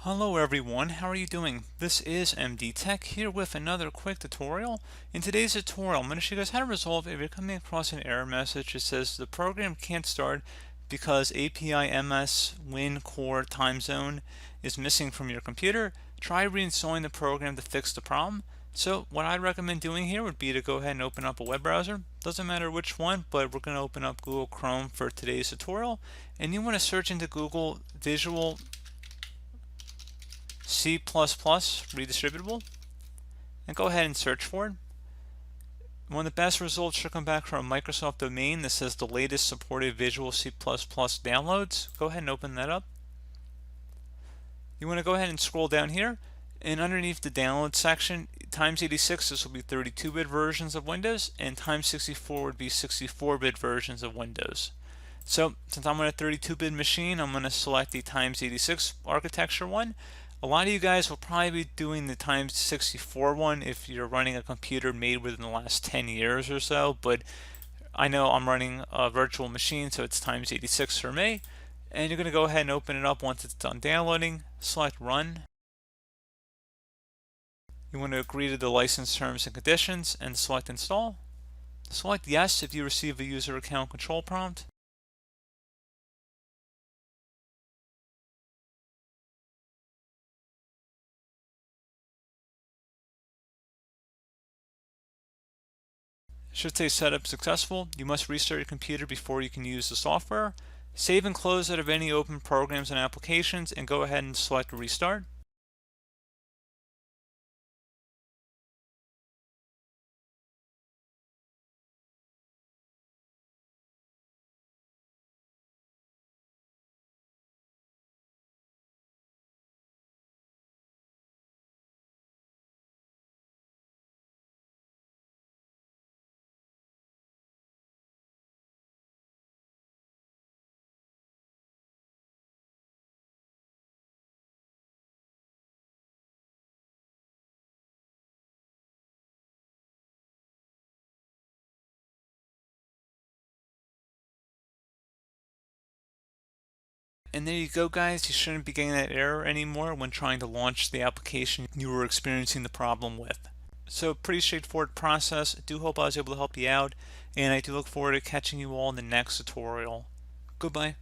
Hello everyone, how are you doing? This is MD Tech here with another quick tutorial. In today's tutorial, I'm going to show you guys how to resolve if you're coming across an error message that says the program can't start because api-ms-win-core-timezone is missing from your computer. Try reinstalling the program to fix the problem. So what I'd recommend doing here would be to go ahead and open up a web browser. Doesn't matter which one, but we're going to open up Google Chrome for today's tutorial. And you want to search into Google Visual C++ Redistributable and go ahead and search for it. One of the best results should come back from a Microsoft domain that says the latest supported Visual C++ downloads. Go ahead and open that up. You want to go ahead and scroll down here, and underneath the download section, x86, this will be 32-bit versions of Windows, and x64 would be 64-bit versions of Windows. So since I'm on a 32-bit machine, I'm going to select the x86 architecture one. A lot of you guys will probably be doing the x64 one if you're running a computer made within the last 10 years or so, but I know I'm running a virtual machine, so it's x86 for me. And you're going to go ahead and open it up once it's done downloading. Select Run. You want to agree to the license terms and conditions and select Install. Select Yes if you receive a user account control prompt. It should say setup successful. You must restart your computer before you can use the software. Save and close out of any open programs and applications and go ahead and select Restart. And there you go, guys. You shouldn't be getting that error anymore when trying to launch the application you were experiencing the problem with. So pretty straightforward process. I do hope I was able to help you out, and I do look forward to catching you all in the next tutorial. Goodbye.